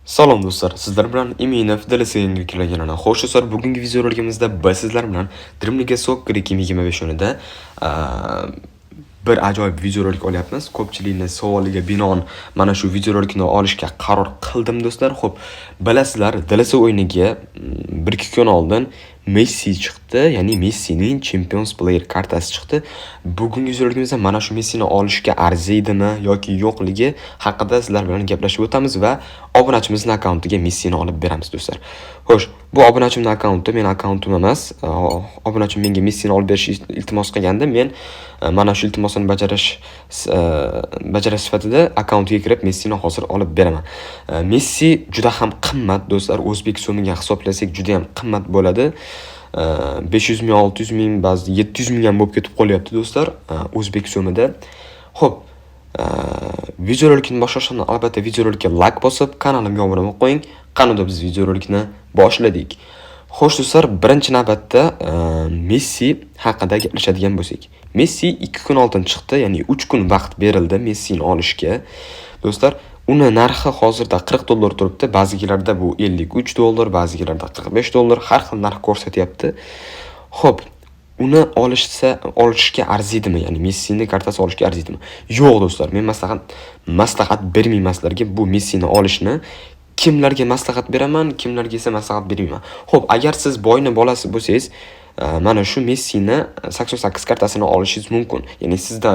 Salom do'stlar, sizlar bilan Iminov Dalasi yangiliklarga xo'sh do'stlar, bugungi videoroligimizda biz sizlar bilan Dream League Soccer 2025 o'yinida bir ajoyib videorolik olyapmiz. Ko'pchilikning savoliga binoan mana shu videorolikni olishga qaror qildim do'stlar. Xo'p, bilasizlar, Dalasi o'yiniga 1-2 kun oldin Messi chiqdi, ya'ni Messining Champions Player kartasi chiqdi. Bugungi videoroligimizda mana shu Messini olishga arziydimi yoki yo'qligi haqida sizlar bilan gaplashib o'tamiz va obunachimizning akkauntiga Messini olib beramiz do'stlar. Xo'sh, bu obunachimning akkaunti, men akkauntim emas. Obunachim menga Messini olib berish iltimos qilganda, men mana shu iltimosini bajarish sifatida akkauntiga kirib Messini hozir olib beraman. Messi juda ham qimmat do'stlar, o'zbek so'miga hisoblasak juda ham qimmat bo'ladi. 500 ming, 600 ming, ba'zi 700 ming ham bo'lib ketib qolyapti do'stlar, o'zbek so'mida. Xo'p, videorolikni boshlashdan albatta videorolikka like bosib, kanalimga obuna bo'lib qo'ying. Qanday biz videorolikni boshladik. Xo'sh do'stlar, birinchi navbatda Messi haqida gaplashadigan bo'lsak. Messi 2 kun oldin chiqdi, ya'ni 3 kun vaqt berildi Messini olishga. Do'stlar, uni narxi hozirda $40 turibdi. Ba'zilarda bu $53, ba'zilarda $45, har xil narx ko'rsatyapti. Xo'p, uni olishga arziydimi? Ya'ni Messini kartasi olishga arziydimi? Yo'q do'stlar, men maslahat bermayman sizlarga bu Messini olishni. Kimlarga maslahat beraman, kimlarga esa maslahat bermayman. Xo'p, agar siz boyni bolasi bo'lsangiz, mana shu Messini 88 kartasini olishingiz mumkin. Ya'ni sizda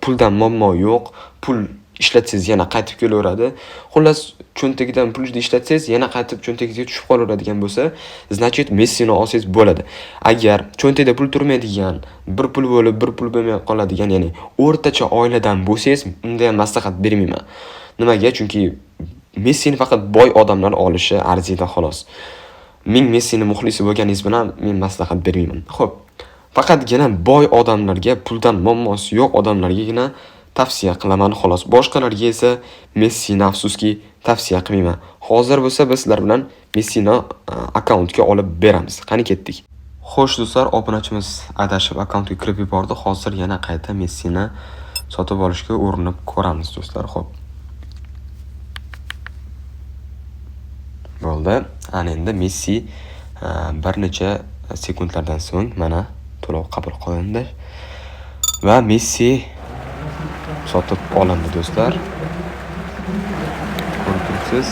puldan muammo yo'q, pul ishlatsangiz yana qaytib kelaveradi. Xullas, cho'ntagidan pulni ishlatsangiz yana qaytib cho'ntagingizga tushib qolaveradigan bo'lsa, значит Messini olsangiz bo'ladi. Agar cho'ntakda pul turmaydigan, bir pul bo'lib, bir pul bo'lmay qoladigan, ya'ni o'rtacha oiladan bo'lsangiz, unda ham maslahat bermayman. Nimaga? Chunki Messini faqat boy odamlar olishi arziydi xolos. Men Messini muxlisi bo'lganingiz bilan men maslahat bermayman. Xo'p, faqatgina boy odamlarga, puldan muammosi yo'q odamlargagina tavsiya qilaman xolos. Boshqalarga esa Messini afsuski tavsiya qilmayman. Hozir bo'lsa biz sizlar bilan Messini akkauntga olib beramiz. Qani ketdik. Xo'sh do'stlar, obunachimiz adashib akkauntga kirib yubordi. Hozir yana qayta Messini sotib olishga urinib ko'ramiz do'stlar. Xo'p. Bo'ldi. Ana endi Messi bir necha sekundlardan so'ng mana to'lov qabul qilindi va Messi sotib olindi do'stlar. Ko'rib turibsiz.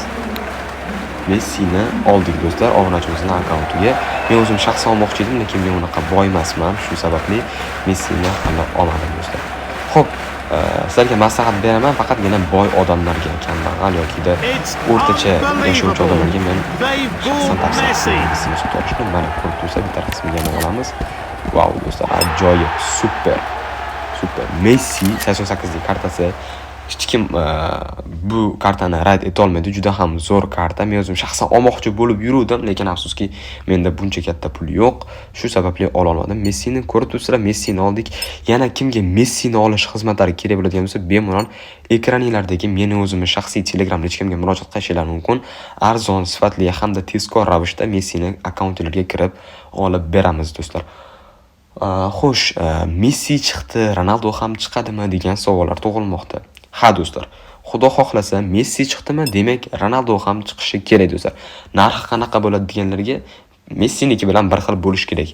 Messini oldik do'stlar obunachimizning akkauntiga. Men o'zim shaxsan olmoqchi edim, lekin men unaqa boy emasman. Shu sababli Messini hali olmadim do'stlar. Xo'p, sizlarga maslahat beraman, faqatgina boy odamlarga, kambag'al yoki o'rtacha yashovchi odamlarga men shaxsan tavsiya qilaman Messini sotib olishni. Mana ko'rib tursa, bitta rasmiga olamiz. Vau do'stlar, ajoyib, super. Messi 88 kartasi. Hech kim bu kartani rad eta olmaydi. Juda ham zo'r karta. Men o'zim shaxsan olmoqchi bo'lib yuruvdim, lekin afsuski menda buncha katta pul yo'q. Shu sababli ola olmadim. Messini ko'rib turibsizlar, Messini oldik. Yana kimga Messini olish xizmatlari kerak bo'ladigan bo'lsa, bemalol ekraninglardagi meni o'zimning shaxsiy Telegram rechkamga murojaat qilishingiz mumkin. Arzon, sifatli hamda tezkor ravishda Messini akkauntlariga kirib olib beramiz do'stlar. Xo'sh, Messi chiqdi, Ronaldo ham chiqadimi degan savollar tug'ilmoqda. Ha do'stlar, Xudo xohlasa Messi chiqdimi, demak Ronaldo ham chiqishi kerak do'stlar. Narxi qanaqa bo'ladi deganlarga, Messiniki bilan bir xil bo'lish kerak.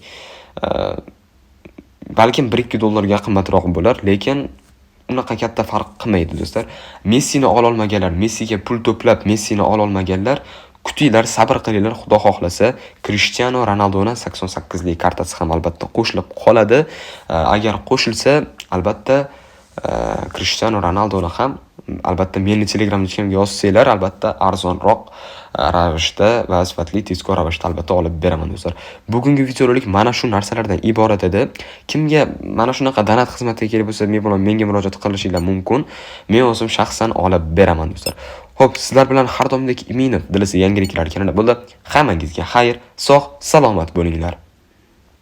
Balkim $1-2 qimmatroq bo'lar, lekin unaqa katta farq qilmaydi do'stlar. Messini ola olmaganlar, Messiga pul to'plab Messini ola olmaganlar, kutinglar, sabr qilinglar, Xudo xohlasa Cristiano Ronaldoning 88 lik kartasi ham albatta qo'shilib qoladi. Agar qo'shilsa, albatta Cristiano Ronaldoni ham albatta meni Telegram rechkamga yozsanglar, albatta arzonroq ravishda va sifatli tezkor ravishda albatta olib beraman do'stlar. Bugungi videorolik mana shu narsalardan iborat edi. Kimga mana shunaqa donat xizmatiga kerak bo'lsa, menga murojaat qilishingiz mumkin. Men o'zim shaxsan olib beraman do'stlar. Xo'p, sizlar bilan har doimdek Iminov Dalasi yangiliklar kanalida bo'ldi. Hammangizga xayr, sog', salomat bo'linglar.